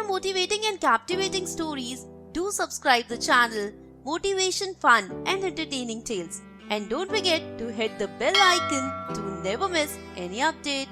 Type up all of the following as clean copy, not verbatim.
more motivating and captivating stories, do subscribe the channel Motivation, Fun and Entertaining Tales. And don't forget to hit the bell icon to never miss any update.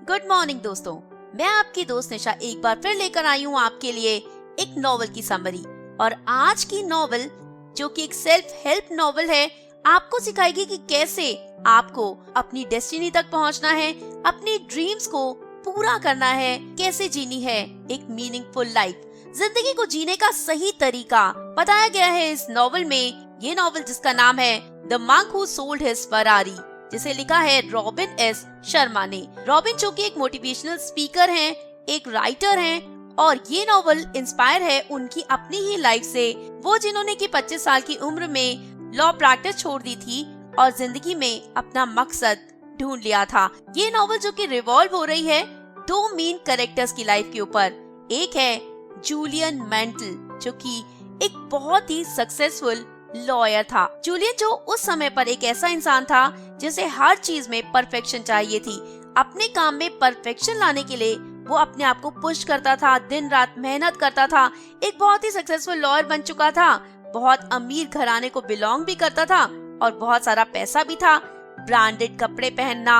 Good morning दोस्तों, मैं आपकी दोस्त निशा एक बार फिर लेकर आई हूँ आपके लिए एक नॉवल की समरी। और आज की नॉवल जो कि एक सेल्फ हेल्प नॉवल है, आपको सिखाएगी कि कैसे आपको अपनी डेस्टिनी तक पहुँचना है, अपनी ड्रीम्स को पूरा करना है, कैसे जीनी है एक मीनिंगफुल लाइफ। जिंदगी को जीने का सही तरीका बताया गया है इस नॉवल में। ये नॉवल जिसका नाम है the monk who sold his Ferrari, जिसे लिखा है रॉबिन एस शर्मा ने। रॉबिन जो कि एक मोटिवेशनल स्पीकर हैं, एक राइटर हैं, और ये नॉवल इंस्पायर है उनकी अपनी ही लाइफ से। वो जिन्होंने की 25 साल की उम्र में लॉ प्रैक्टिस छोड़ दी थी और जिंदगी में अपना मकसद ढूंढ लिया था। ये नॉवल जो कि रिवॉल्व हो रही है दो मेन कैरेक्टर्स की लाइफ के ऊपर। एक है जूलियन मेंटल जो कि एक बहुत ही सक्सेसफुल लॉयर था। जूलियन जो उस समय पर एक ऐसा इंसान था जिसे हर चीज में परफेक्शन चाहिए थी। अपने काम में परफेक्शन लाने के लिए वो अपने आप को पुश करता था, दिन रात मेहनत करता था। एक बहुत ही सक्सेसफुल लॉयर बन चुका था, बहुत अमीर घराने को बिलोंग भी करता था और बहुत सारा पैसा भी था। ब्रांडेड कपड़े पहनना,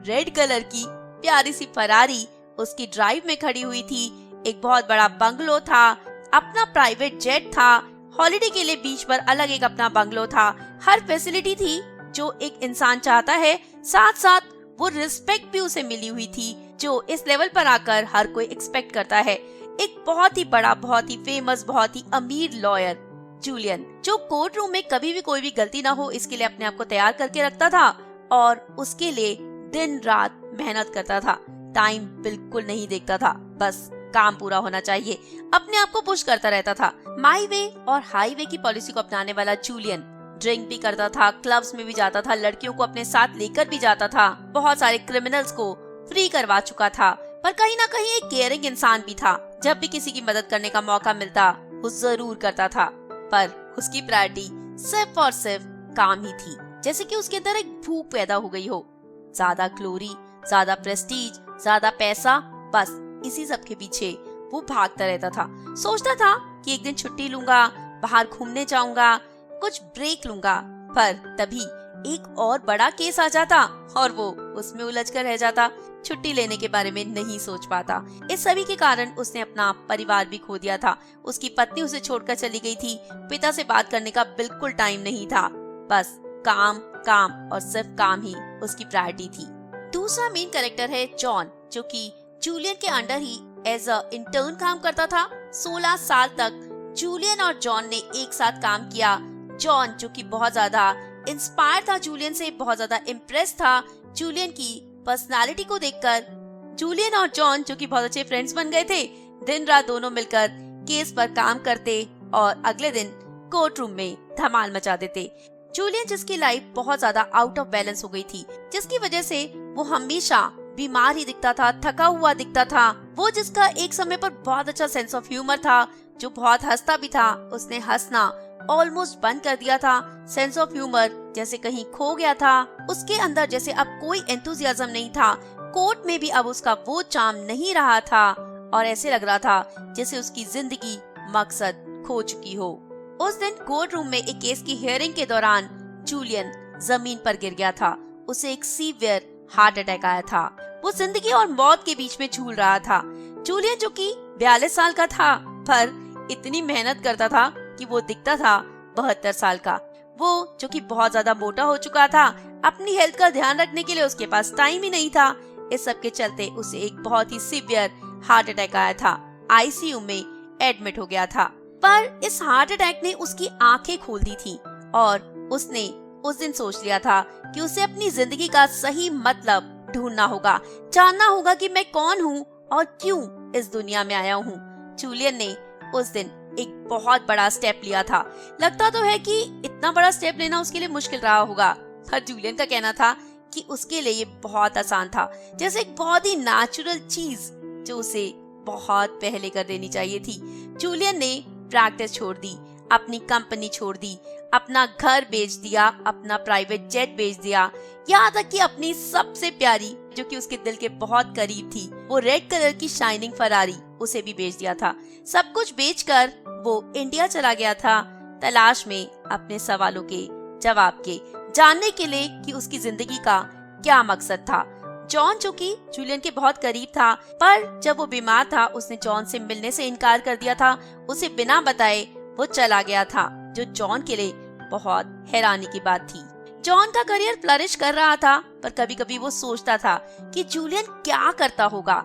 रेड कलर की प्यारी सी फरारी उसकी ड्राइव में खड़ी हुई थी, एक बहुत बड़ा बंगलो था, अपना प्राइवेट जेट था, हॉलिडे के लिए बीच पर अलग एक अपना बंगलो था। हर फैसिलिटी थी जो एक इंसान चाहता है, साथ साथ वो रिस्पेक्ट भी उसे मिली हुई थी जो इस लेवल पर आकर हर कोई एक्सपेक्ट करता है। एक बहुत ही बड़ा, बहुत ही फेमस, बहुत ही अमीर लॉयर जूलियन, जो कोर्ट रूम में कभी भी कोई भी गलती ना हो इसके लिए अपने आप को तैयार करके रखता था और उसके लिए दिन रात मेहनत करता था। टाइम बिल्कुल नहीं देखता था, बस काम पूरा होना चाहिए, अपने आप को पुश करता रहता था। माई वे और हाईवे की पॉलिसी को अपनाने वाला जूलियन ड्रिंक भी करता था, क्लब्स में भी जाता था, लड़कियों को अपने साथ लेकर भी जाता था, बहुत सारे क्रिमिनल्स को फ्री करवा चुका था, पर कहीं ना कहीं एक केयरिंग इंसान भी था। जब भी किसी की मदद करने का मौका मिलता वो जरूर करता था, पर उसकी प्रायोरिटी सिर्फ और सिर्फ काम ही थी। जैसे कि उसके अंदर एक भूख पैदा हो गई हो, ज्यादा ग्लोरी, ज्यादा प्रेस्टीज, ज्यादा पैसा, बस इसी सब के पीछे वो भागता रहता था। सोचता था कि एक दिन छुट्टी लूंगा, बाहर घूमने जाऊंगा, कुछ ब्रेक लूंगा, पर तभी एक और बड़ा केस आ जाता और वो उसमें उलझ कर रह जाता। छुट्टी लेने के बारे में नहीं सोच पाता। इस सभी के कारण उसने अपना परिवार भी खो दिया था। उसकी पत्नी उसे छोड़कर चली गई थी, पिता से बात करने का बिल्कुल टाइम नहीं था, बस काम काम और सिर्फ काम ही उसकी प्रायोरिटी थी। दूसरा मेन कैरेक्टर है जॉन, जो कि जूलियन के अंडर ही एज अ इंटर्न काम करता था। 16 साल तक जूलियन और जॉन ने एक साथ काम किया। जॉन जो कि बहुत ज्यादा इंस्पायर था जूलियन से, बहुत ज्यादा इम्प्रेस था जूलियन की पर्सनालिटी को देखकर। जूलियन और जॉन जो कि बहुत अच्छे फ्रेंड्स बन गए थे, दिन रात दोनों मिलकर केस पर काम करते और अगले दिन कोर्ट रूम में धमाल मचा देते। जूलियन जिसकी लाइफ बहुत ज्यादा आउट ऑफ बैलेंस हो गई थी, जिसकी वजह से वो हमेशा बीमार ही दिखता था, थका हुआ दिखता था। वो जिसका एक समय पर बहुत अच्छा सेंस ऑफ ह्यूमर था, जो बहुत हंसता भी था, उसने हंसना ऑलमोस्ट बंद कर दिया था। सेंस ऑफ ह्यूमर जैसे कहीं खो गया था उसके अंदर, जैसे अब कोई एंथुसियाज्म नहीं था। कोर्ट में भी अब उसका वो चार्म नहीं रहा था और ऐसे लग रहा था जैसे उसकी जिंदगी मकसद खो चुकी हो। उस दिन कोर्ट रूम में एक केस की हियरिंग के दौरान जूलियन जमीन पर गिर गया था। उसे एक सीवियर हार्ट अटैक आया था। वो जिंदगी और मौत के बीच में झूल रहा था। जूलियन जो कि 42 साल का था, पर इतनी मेहनत करता था कि वो दिखता था 72 साल का। वो जो कि बहुत ज्यादा मोटा हो चुका था, अपनी हेल्थ का ध्यान रखने के लिए उसके पास टाइम ही नहीं था। इस सब के चलते उसे एक बहुत ही सीवियर हार्ट अटैक आया था। आईसीयू में एडमिट हो गया था, पर इस हार्ट अटैक ने उसकी आंखें खोल दी थी और उसने उस दिन सोच लिया था कि उसे अपनी जिंदगी का सही मतलब ढूंढना होगा, जानना होगा कि मैं कौन हूँ और क्यों इस दुनिया में आया हूँ। जूलियन ने उस दिन एक बहुत बड़ा स्टेप लिया था। लगता तो है कि इतना बड़ा स्टेप लेना उसके लिए मुश्किल रहा होगा, पर जूलियन का कहना था कि उसके लिए ये बहुत आसान था, जैसे एक बहुत ही नेचुरल चीज जो उसे बहुत पहले कर देनी चाहिए थी। जूलियन ने प्रैक्टिस छोड़ दी, अपनी कंपनी छोड़ दी, अपना घर बेच दिया, अपना प्राइवेट जेट बेच दिया, यहाँ तक कि अपनी सबसे प्यारी, जो कि उसके दिल के बहुत करीब थी, वो रेड कलर की शाइनिंग फरारी, उसे भी बेच दिया था। सब कुछ बेचकर वो इंडिया चला गया था, तलाश में अपने सवालों के जवाब के, जानने के लिए कि उसकी जिंदगी का क्या मकसद था। जॉन, जो कि जूलियन के बहुत करीब था, पर जब वो बीमार था उसने जॉन से मिलने से इनकार कर दिया था। उसे बिना बताए वो चला गया था, जो जॉन के लिए बहुत हैरानी की बात थी। जॉन का करियर फ्लरिश कर रहा था, पर कभी कभी वो सोचता था कि जूलियन क्या करता होगा।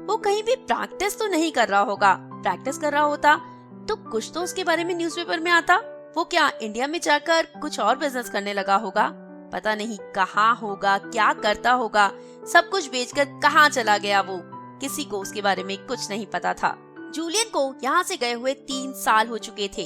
वो कहीं भी प्रैक्टिस तो नहीं कर रहा होगा, प्रैक्टिस कर रहा होता तो कुछ तो उसके बारे में न्यूज़पेपर में आता। वो क्या इंडिया में जाकर कुछ और बिजनेस करने लगा होगा? पता नहीं कहाँ होगा, क्या करता होगा। सब कुछ बेचकर कहाँ चला गया वो, किसी को उसके बारे में कुछ नहीं पता था। जूलियन को यहाँ से गए हुए 3 साल हो चुके थे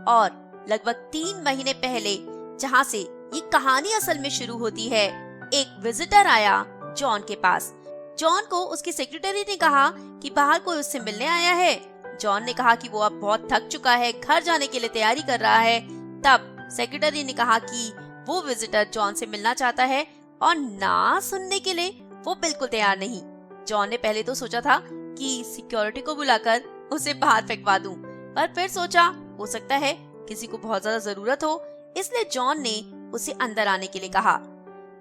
और लगभग 3 महीने पहले, जहाँ से ये कहानी असल में शुरू होती है, एक विजिटर आया जॉन के पास। जॉन को उसकी सेक्रेटरी ने कहा कि बाहर कोई उससे मिलने आया है। जॉन ने कहा कि वो अब बहुत थक चुका है, घर जाने के लिए तैयारी कर रहा है। तब सेक्रेटरी ने कहा कि वो विजिटर जॉन से मिलना चाहता है और ना सुनने के लिए वो बिल्कुल तैयार नहीं। जॉन ने पहले तो सोचा था कि सिक्योरिटी को बुलाकर उसे बाहर फेंकवा दूं, पर फिर सोचा हो सकता है किसी को बहुत ज्यादा जरूरत हो, इसलिए जॉन ने उसे अंदर आने के लिए कहा।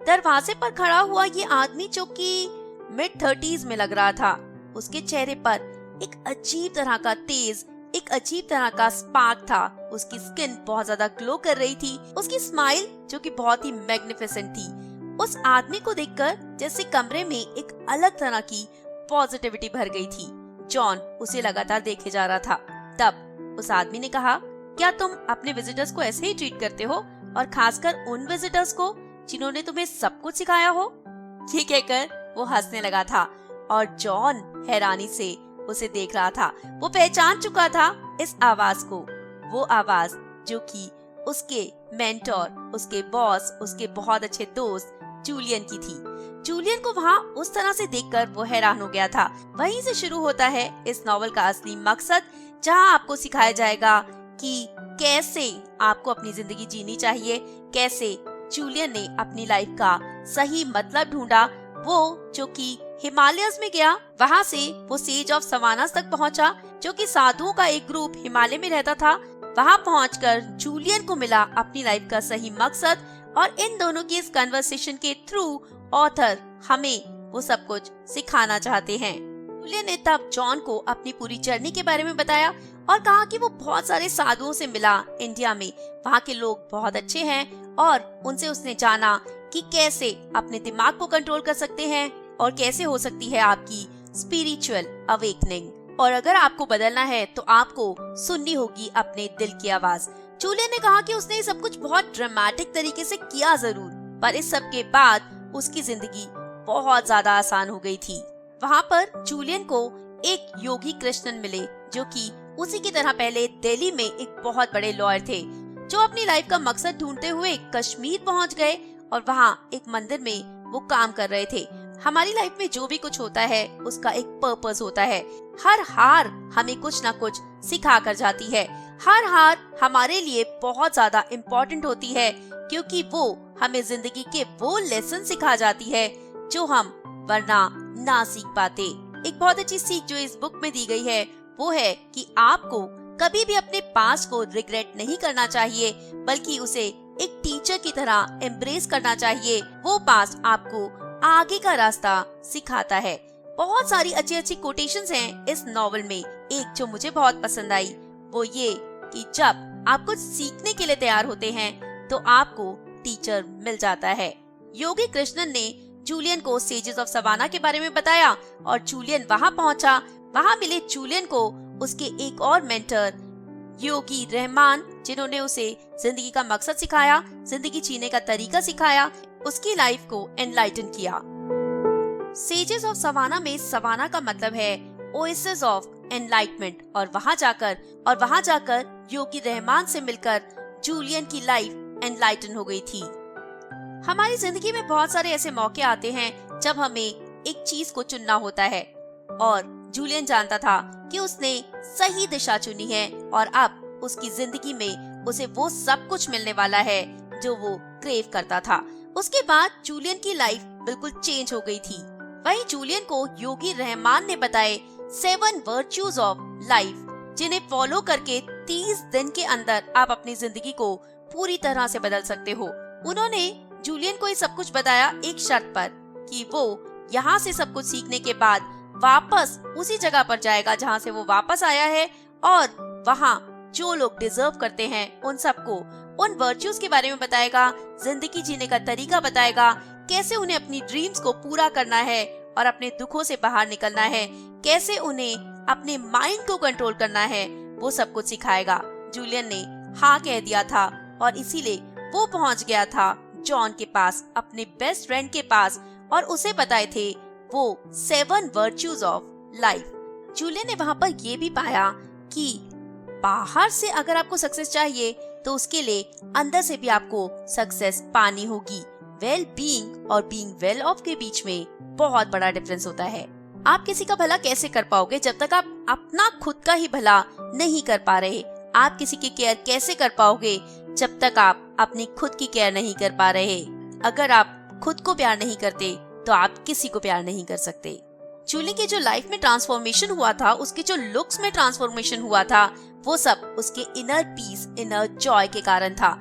दरवाजे पर खड़ा हुआ ये आदमी, जो कि मिड-30s में लग रहा था, उसके चेहरे पर एक अजीब तरह का तेज, एक अजीब तरह का स्पार्क था। उसकी स्किन बहुत ज्यादा ग्लो कर रही थी, उसकी स्माइल जो कि बहुत ही मैग्निफिसेंट थी। उस आदमी को देखकर जैसे कमरे में एक अलग तरह की पॉजिटिविटी भर गई थी। जॉन उसे लगातार देखे जा रहा था। तब उस आदमी ने कहा, क्या तुम अपने विजिटर्स को ऐसे ही ट्रीट करते हो, और खासकर उन विजिटर्स को जिन्होंने तुम्हें सब कुछ सिखाया हो? ये कहकर वो हंसने लगा था और जॉन हैरानी से उसे देख रहा था। वो पहचान चुका था इस आवाज को, वो आवाज जो कि उसके मेंटोर, उसके बॉस, उसके बहुत अच्छे दोस्त जूलियन की थी। जूलियन को वहाँ उस तरह से देखकर वो हैरान हो गया था। वहीं से शुरू होता है इस नॉवल का असली मकसद, जहाँ आपको सिखाया जाएगा कि कैसे आपको अपनी जिंदगी जीनी चाहिए, कैसे जूलियन ने अपनी लाइफ का सही मतलब ढूंढा। वो जो कि हिमालयस में गया, वहाँ से वो सेज ऑफ सवानास तक पहुँचा, जो कि साधुओं का एक ग्रुप हिमालय में रहता था। वहाँ पहुँचकर जूलियन को मिला अपनी लाइफ का सही मकसद, और इन दोनों की इस कन्वर्सेशन के थ्रू ऑथर हमें वो सब कुछ सिखाना चाहते हैं। जूलियन ने तब जॉन को अपनी पूरी जर्नी के बारे में बताया और कहा कि वो बहुत सारे साधुओं से मिला इंडिया में, वहाँ के लोग बहुत अच्छे हैं, और उनसे उसने जाना कि कैसे अपने दिमाग को कंट्रोल कर सकते हैं और कैसे हो सकती है आपकी स्पिरिचुअल अवेकनिंग। और अगर आपको बदलना है तो आपको सुननी होगी अपने दिल की आवाज। जूलियन ने कहा कि उसने ये सब कुछ बहुत ड्रामेटिक तरीके से किया जरूर, पर इस सब के बाद उसकी जिंदगी बहुत ज्यादा आसान हो गई थी। वहाँ पर जूलियन को एक योगी कृष्णन मिले, जो कि उसी की तरह पहले दिल्ली में एक बहुत बड़े लॉयर थे, जो अपनी लाइफ का मकसद ढूंढते हुए कश्मीर पहुँच गए और वहाँ एक मंदिर में वो काम कर रहे थे। हमारी लाइफ में जो भी कुछ होता है उसका एक पर्पस होता है। हर हार हमें कुछ ना कुछ सिखा कर जाती है। हर हार हमारे लिए बहुत ज्यादा इम्पोर्टेंट होती है, क्योंकि वो हमें जिंदगी के वो लेसन सिखा जाती है जो हम वरना ना सीख पाते। एक बहुत अच्छी सीख जो इस बुक में दी गई है वो है कि आपको कभी भी अपने पास्ट को रिग्रेट नहीं करना चाहिए, बल्कि उसे एक टीचर की तरह एम्ब्रेस करना चाहिए। वो पास्ट आपको आगे का रास्ता सिखाता है। बहुत सारी अच्छी अच्छी कोटेशंस हैं इस नॉवल में। एक जो मुझे बहुत पसंद आई वो ये कि जब आप कुछ सीखने के लिए तैयार होते हैं तो आपको टीचर मिल जाता है। योगी कृष्णन ने जूलियन को सेजेस ऑफ सवाना के बारे में बताया और जूलियन वहाँ पहुँचा। वहाँ मिले जूलियन को उसके एक और मेंटर योगी रहमान, जिन्होंने उसे जिंदगी का मकसद सिखाया, जिंदगी जीने का तरीका सिखाया, उसकी लाइफ को एनलाइटन किया। सेजेस ऑफ सवाना में सवाना का मतलब है ओएसिस ऑफ एनलाइटमेंट, और वहाँ जाकर योगी रहमान से मिलकर जूलियन की लाइफ एनलाइटन हो गई थी। हमारी जिंदगी में बहुत सारे ऐसे मौके आते हैं जब हमें एक चीज को चुनना होता है, और जूलियन जानता था कि उसने सही दिशा चुनी है और अब उसकी जिंदगी में उसे वो सब कुछ मिलने वाला है जो वो क्रेव करता था। उसके बाद जूलियन की लाइफ बिल्कुल चेंज हो गई थी। वहीं जूलियन को योगी रहमान ने बताए 7 वर्च्यूज ऑफ लाइफ, जिन्हें फॉलो करके 30 दिन के अंदर आप अपनी जिंदगी को पूरी तरह से बदल सकते हो। उन्होंने जूलियन को ये सब कुछ बताया एक शर्त पर कि वो यहाँ से सब कुछ सीखने के बाद वापस उसी जगह पर जाएगा जहाँ से वो वापस आया है, और वहाँ जो लोग डिजर्व करते हैं उन सबको उन वर्च्यूज के बारे में बताएगा, जिंदगी जीने का तरीका बताएगा, कैसे उन्हें अपनी ड्रीम्स को पूरा करना है और अपने दुखों से बाहर निकलना है, कैसे उन्हें अपने माइंड को कंट्रोल करना है, वो सब कुछ सिखाएगा। जूलियन ने हाँ कह दिया था और इसीलिए वो पहुंच गया था जॉन के पास, अपने बेस्ट फ्रेंड के पास, और उसे बताए थे वो 7 वर्च्यूज ऑफ लाइफ। जूलियन ने वहाँ पर ये भी पाया कि बाहर से अगर आपको सक्सेस चाहिए तो उसके लिए अंदर से भी आपको सक्सेस पानी होगी। वेल बीइंग और बीइंग वेल ऑफ के बीच में बहुत बड़ा डिफरेंस होता है। आप किसी का भला कैसे कर पाओगे जब तक आप अपना खुद का ही भला नहीं कर पा रहे। आप किसी की केयर कैसे कर पाओगे जब तक आप अपनी खुद की केयर नहीं कर पा रहे। अगर आप खुद को प्यार नहीं करते तो आप किसी को प्यार नहीं कर सकते। जूलियन की जो लाइफ में ट्रांसफॉर्मेशन हुआ था, उसके जो लुक्स में ट्रांसफॉर्मेशन हुआ था, वो सब उसके इनर पीस, इनर जॉय के कारण था।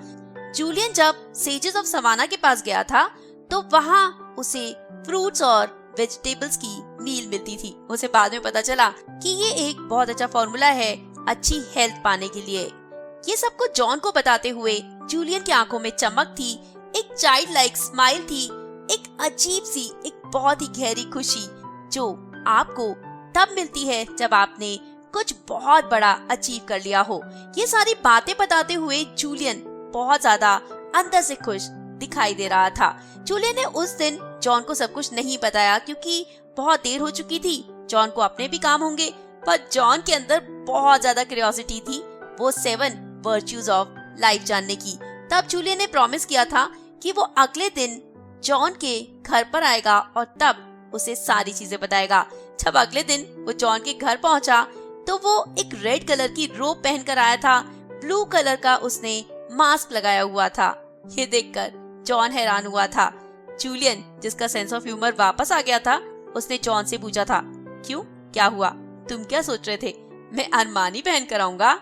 जूलियन जब सेजेस ऑफ सवाना के पास गया था तो वहाँ उसे फ्रूट्स और वेजिटेबल्स की मील मिलती थी। उसे बाद में पता चला कि ये एक बहुत अच्छा फॉर्मूला है अच्छी हेल्थ पाने के लिए। ये सब कुछ जॉन को बताते हुए जूलियन की आंखों में चमक थी, एक चाइल्ड लाइक स्माइल थी, एक अजीब सी, एक बहुत ही गहरी खुशी जो आपको तब मिलती है जब आपने कुछ बहुत बड़ा अचीव कर लिया हो। ये सारी बातें बताते हुए जूलियन बहुत ज्यादा अंदर से खुश दिखाई दे रहा था। जूलियन ने उस दिन जॉन को सब कुछ नहीं बताया क्योंकि बहुत देर हो चुकी थी। जॉन को अपने भी काम होंगे, पर जॉन के अंदर बहुत ज्यादा क्यूरियोसिटी थी वो 7 वर्च्यूज ऑफ लाइफ जानने की। तब जूलियन ने प्रॉमिस किया था कि वो अगले दिन जॉन के घर पर आएगा और तब उसे सारी चीजें बताएगा। जब अगले दिन वो जॉन के घर पहुंचा तो वो एक रेड कलर की रोब पहनकर आया था, ब्लू कलर का उसने मास्क लगाया हुआ था। ये देखकर जॉन हैरान हुआ था। जूलियन, जिसका सेंस ऑफ ह्यूमर वापस आ गया था, उसने जॉन से पूछा था, क्यों, क्या हुआ, तुम क्या सोच रहे थे, मैं अरमानी पहन कर आऊंगा?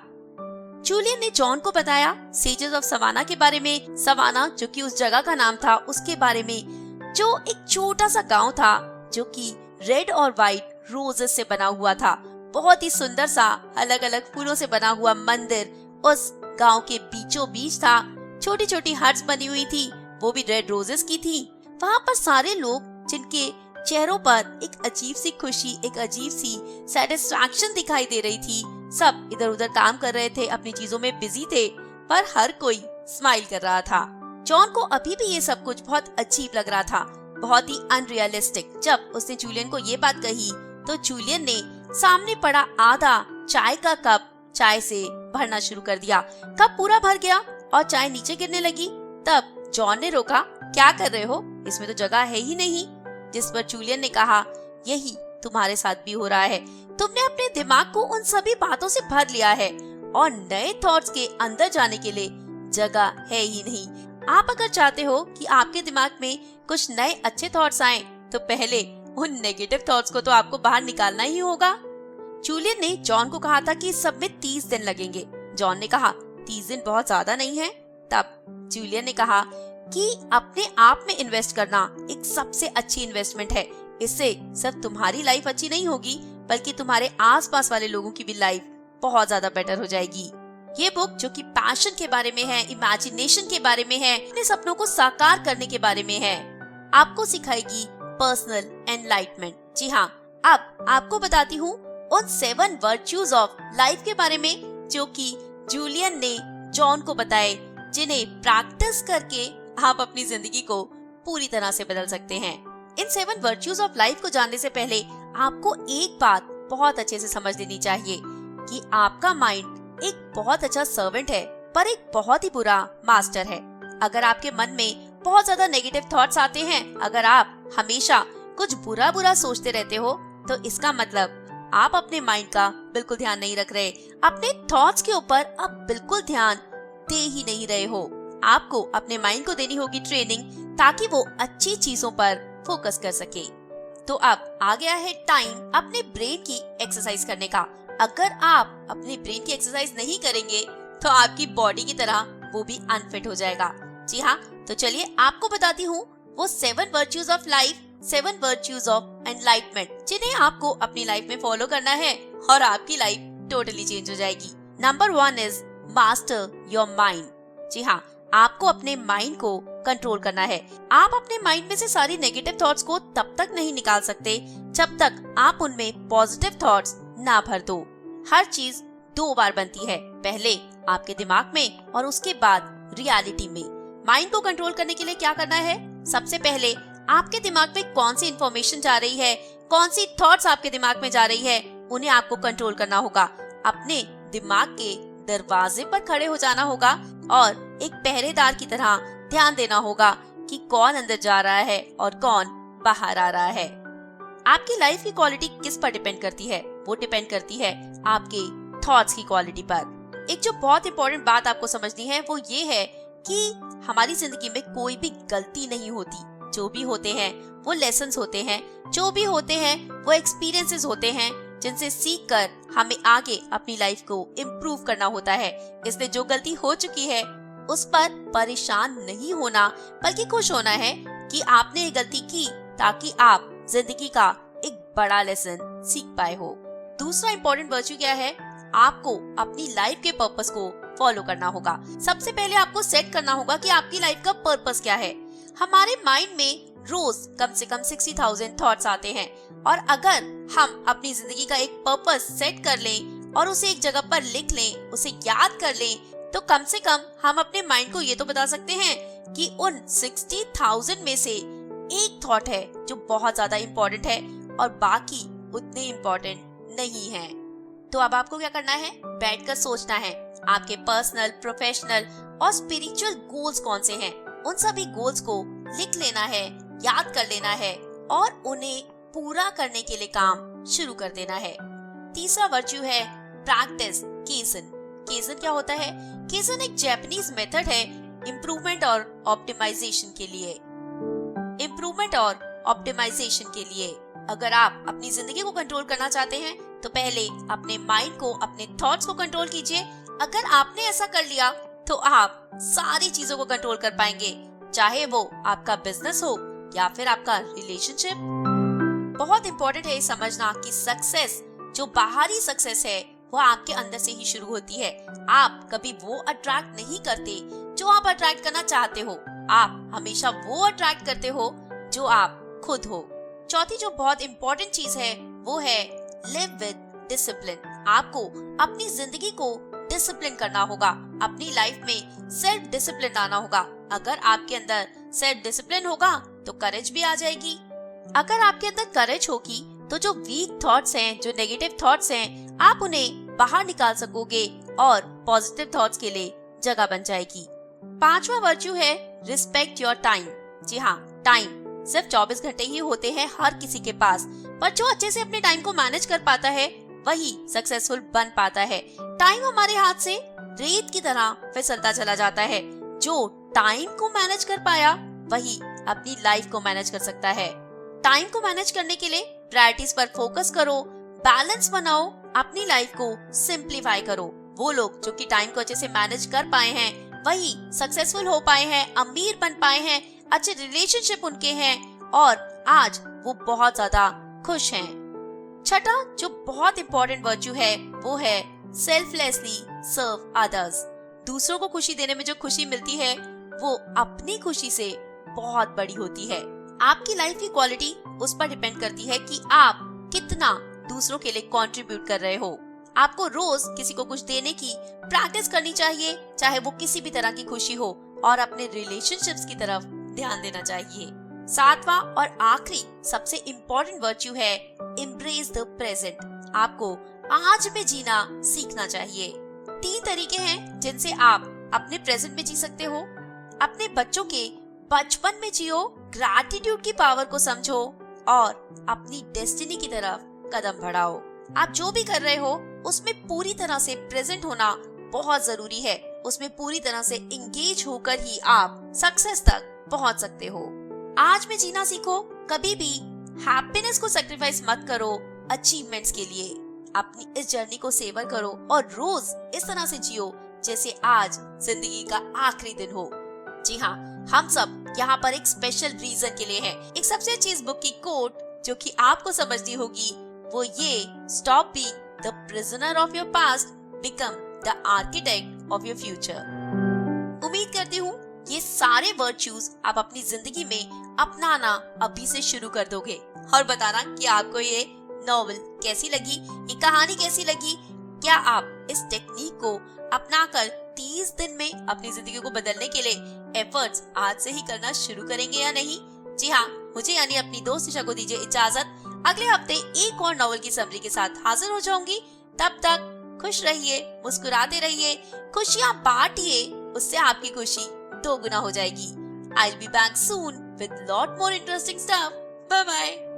जूलियन ने जॉन को बताया सेजेस ऑफ सवाना के बारे में। सवाना जो कि उस जगह का नाम था, उसके बारे में, जो एक छोटा सा गांव था जो कि रेड और व्हाइट रोजेस से बना हुआ था। बहुत ही सुंदर सा अलग अलग फूलों से बना हुआ मंदिर उस गांव के बीचों बीच था। छोटी छोटी हट्स बनी हुई थी, वो भी रेड रोजेस की थी। वहाँ पर सारे लोग जिनके चेहरों पर एक अजीब सी खुशी, एक अजीब सी सेटिस्फैक्शन दिखाई दे रही थी, सब इधर उधर काम कर रहे थे, अपनी चीजों में बिजी थे, पर हर कोई स्माइल कर रहा था। जॉन को अभी भी ये सब कुछ बहुत अजीब लग रहा था, बहुत ही अनरियलिस्टिक। जब उसने जूलियन को ये बात कही तो जूलियन ने सामने पड़ा आधा चाय का कप चाय से भरना शुरू कर दिया। कप पूरा भर गया और चाय नीचे गिरने लगी। तब जॉन ने रोका, क्या कर रहे हो, इसमें तो जगह है ही नहीं। जिस पर जूलियन ने कहा, यही तुम्हारे साथ भी हो रहा है, तुमने अपने दिमाग को उन सभी बातों से भर लिया है और नए थॉट्स के अंदर जाने के लिए जगह है ही नहीं। आप अगर चाहते हो कि आपके दिमाग में कुछ नए अच्छे थॉट्स आएं, तो पहले उन नेगेटिव थॉट्स को तो आपको बाहर निकालना ही होगा। जूलियन ने जॉन को कहा था कि सब में 30 दिन लगेंगे। जॉन ने कहा 30 दिन बहुत ज्यादा नहीं है। तब जूलियन ने कहा कि अपने आप में इन्वेस्ट करना एक सबसे अच्छी इन्वेस्टमेंट है। इससे सिर्फ तुम्हारी लाइफ अच्छी नहीं होगी बल्कि तुम्हारे आसपास वाले लोगों की भी लाइफ बहुत ज्यादा बेटर हो जाएगी। ये बुक जो कि पैशन के बारे में है, इमेजिनेशन के बारे में है, अपने सपनों को साकार करने के बारे में है, आपको सिखाएगी पर्सनल एनलाइटमेंट। जी हाँ, अब आपको बताती हूँ उन 7 वर्च्यूज ऑफ लाइफ के बारे में जो कि जूलियन ने जॉन को बताए, जिन्हें प्रैक्टिस करके आप अपनी जिंदगी को पूरी तरह से बदल सकते हैं। इन 7 वर्च्यूज ऑफ लाइफ को जानने से पहले आपको एक बात बहुत अच्छे से समझ लेनी चाहिए कि आपका माइंड एक बहुत अच्छा सर्वेंट है पर एक बहुत ही बुरा मास्टर है। अगर आपके मन में बहुत ज्यादा नेगेटिव थॉट्स आते हैं, अगर आप हमेशा कुछ बुरा बुरा सोचते रहते हो, तो इसका मतलब आप अपने माइंड का बिल्कुल ध्यान नहीं रख रहे। अपने थॉट्स के ऊपर आप बिल्कुल ध्यान दे ही नहीं रहे हो। आपको अपने माइंड को देनी होगी ट्रेनिंग, ताकि वो अच्छी चीजों पर फोकस कर सके। तो अब आ गया है टाइम अपने ब्रेन की एक्सरसाइज करने का। अगर आप अपने ब्रेन की एक्सरसाइज नहीं करेंगे तो आपकी बॉडी की तरह वो भी अनफिट हो जाएगा। जी हाँ, तो चलिए आपको बताती हूँ वो 7 virtues of life, 7 virtues of enlightenment, जिन्हें आपको अपनी लाइफ में फॉलो करना है और आपकी लाइफ टोटली चेंज हो जाएगी। Number 1 is master your mind. जी हाँ, आपको अपने माइंड को कंट्रोल करना है। आप अपने माइंड में से सारी नेगेटिव थॉट्स को तब तक नहीं निकाल सकते जब तक आप उनमें पॉजिटिव थॉट्स ना भर दो। हर चीज 2 बार बनती है, पहले आपके दिमाग में और उसके बाद रियलिटी में। माइंड को कंट्रोल करने के लिए क्या करना है? सबसे पहले आपके दिमाग में कौन सी इंफॉर्मेशन जा रही है, कौन सी थॉट्स आपके दिमाग में जा रही है, उन्हें आपको कंट्रोल करना होगा। अपने दिमाग के दरवाजे पर खड़े हो जाना होगा और एक पहरेदार की तरह ध्यान देना होगा कि कौन अंदर जा रहा है और कौन बाहर आ रहा है। आपकी लाइफ की क्वालिटी किस पर डिपेंड करती है? वो डिपेंड करती है आपके थॉट्स की क्वालिटी पर। एक जो बहुत इंपॉर्टेंट बात आपको समझनी है वो ये है कि हमारी जिंदगी में कोई भी गलती नहीं होती। जो भी होते हैं वो लेसन्स होते हैं, जो भी होते हैं वो एक्सपीरियंसेस होते हैं, जिनसे सीख कर हमें आगे अपनी लाइफ को इम्प्रूव करना होता है। इसलिए जो गलती हो चुकी है उस पर परेशान नहीं होना, बल्कि खुश होना है कि आपने ये गलती की, ताकि आप जिंदगी का एक बड़ा लेसन सीख पाए हो। दूसरा इम्पोर्टेंट वर्च्यू क्या है? आपको अपनी लाइफ के पर्पस को फॉलो करना होगा। सबसे पहले आपको सेट करना होगा कि आपकी लाइफ का पर्पस क्या है। हमारे माइंड में रोज कम से कम 60,000 थॉट्स आते हैं, और अगर हम अपनी जिंदगी का एक पर्पस सेट कर लें और उसे एक जगह पर लिख लें, उसे याद कर लें, तो कम से कम हम अपने माइंड को ये तो बता सकते हैं कि उन 60,000 में से एक थॉट है जो बहुत ज्यादा इम्पोर्टेंट है और बाकी उतने इम्पोर्टेंट नहीं है। तो अब आपको क्या करना है? बैठकर सोचना है आपके पर्सनल, प्रोफेशनल और स्पिरिचुअल गोल्स कौन से हैं। उन सभी गोल्स को लिख लेना है, याद कर लेना है और उन्हें पूरा करने के लिए काम शुरू कर देना है। तीसरा वर्च्यू है प्रैक्टिस केजन। केजन क्या होता है? केजन एक जापानीज मेथड है इम्प्रूवमेंट और ऑप्टिमाइजेशन के लिए। इम्प्रूवमेंट और ऑप्टिमाइजेशन के लिए अगर आप अपनी जिंदगी को कंट्रोल करना चाहते हैं तो पहले अपने माइंड को, अपने थॉट्स को कंट्रोल कीजिए। अगर आपने ऐसा कर लिया तो आप सारी चीजों को कंट्रोल कर पाएंगे, चाहे वो आपका बिजनेस हो या फिर आपका रिलेशनशिप। बहुत इंपॉर्टेंट है समझना कि सक्सेस, जो बाहरी सक्सेस है, वो आपके अंदर से ही शुरू होती है। आप कभी वो अट्रैक्ट नहीं करते जो आप अट्रैक्ट करना चाहते हो, आप हमेशा वो अट्रैक्ट करते हो जो आप खुद हो। चौथी जो बहुत इंपॉर्टेंट चीज है वो है लिव विद डिसिप्लिन। आपको अपनी जिंदगी को डिसिप्लिन करना होगा, अपनी लाइफ में सेल्फ डिसिप्लिन लाना होगा। अगर आपके अंदर सेल्फ डिसिप्लिन होगा तो करेज भी आ जाएगी। अगर आपके अंदर करेज होगी तो जो वीक थॉट्स हैं, जो नेगेटिव थॉट्स हैं, आप उन्हें बाहर निकाल सकोगे और पॉजिटिव थॉट्स के लिए जगह बन जाएगी। पांचवा वर्च्यू है रिस्पेक्ट योर टाइम। जी हाँ, टाइम सिर्फ 24 घंटे ही होते हैं हर किसी के पास, पर जो अच्छे से अपने टाइम को मैनेज कर पाता है वही सक्सेसफुल बन पाता है। टाइम हमारे हाथ से रेत की तरह फिसलता चला जाता है। जो टाइम को मैनेज कर पाया वही अपनी लाइफ को मैनेज कर सकता है। टाइम को मैनेज करने के लिए प्रायोरिटीज पर फोकस करो, बैलेंस बनाओ, अपनी लाइफ को सिंप्लीफाई करो। वो लोग जो कि टाइम को अच्छे से मैनेज कर पाए हैं वही सक्सेसफुल हो पाए हैं, अमीर बन पाए हैं, अच्छे रिलेशनशिप उनके हैं और आज वो बहुत ज्यादा खुश हैं। छठा जो बहुत इंपॉर्टेंट वर्च्यू है वो है सेल्फलेसली सर्व अदर्स। दूसरों को खुशी देने में जो खुशी मिलती है वो अपनी खुशी से बहुत बड़ी होती है। आपकी लाइफ की क्वालिटी उस पर डिपेंड करती है कि आप कितना दूसरों के लिए कंट्रीब्यूट कर रहे हो। आपको रोज किसी को कुछ देने की प्रैक्टिस करनी चाहिए, चाहे वो किसी भी तरह की खुशी हो, और अपने रिलेशनशिप्स की तरफ ध्यान देना चाहिए। सातवां और आखिरी सबसे इम्पोर्टेंट वर्च्यू है एम्ब्रेस द प्रेजेंट। आपको आज में जीना सीखना चाहिए। 3 तरीके हैं जिनसे आप अपने प्रेजेंट में जी सकते हो। अपने बच्चों के बचपन में जियो, ग्रैटिट्यूड की पावर को समझो और अपनी डेस्टिनी की तरफ कदम बढ़ाओ। आप जो भी कर रहे हो उसमें पूरी तरह से प्रेजेंट होना बहुत जरूरी है। उसमें पूरी तरह से इंगेज होकर ही आप सक्सेस तक पहुंच सकते हो। आज में जीना सीखो, कभी भी हैप्पीनेस को सैक्रिफाइस मत करो अचीवमेंट्स के लिए। अपनी इस जर्नी को सेवर करो और रोज इस तरह से जियो जैसे आज जिंदगी का आखिरी दिन हो। जी हाँ, हम सब यहाँ पर एक स्पेशल रीजन के लिए हैं। एक सबसे अच्छी इस बुक की कोट जो कि आपको समझनी होगी वो ये, stop being the prisoner of your past, become the architect of your future. उम्मीद करती हूँ ये सारे वर्च्यूज आप अपनी जिंदगी में अपनाना अभी से शुरू कर दोगे और बताना कि आपको ये नॉवेल कैसी लगी, ये कहानी कैसी लगी। क्या आप इस टेक्निक को अपनाकर 30 दिन में अपनी जिंदगी को बदलने के लिए एफर्ट्स आज से ही करना शुरू करेंगे या नहीं? जी हाँ, मुझे यानी अपनी दोस्त निशा को दीजिए इजाजत। अगले हफ्ते एक और नॉवेल की समरी के साथ हाजिर हो जाऊंगी। तब तक खुश रहिए, मुस्कुराते रहिए, खुशियाँ बांटिए, उससे आपकी खुशी 2 गुना हो जाएगी। I'll be back soon with lot more interesting stuff. Bye bye.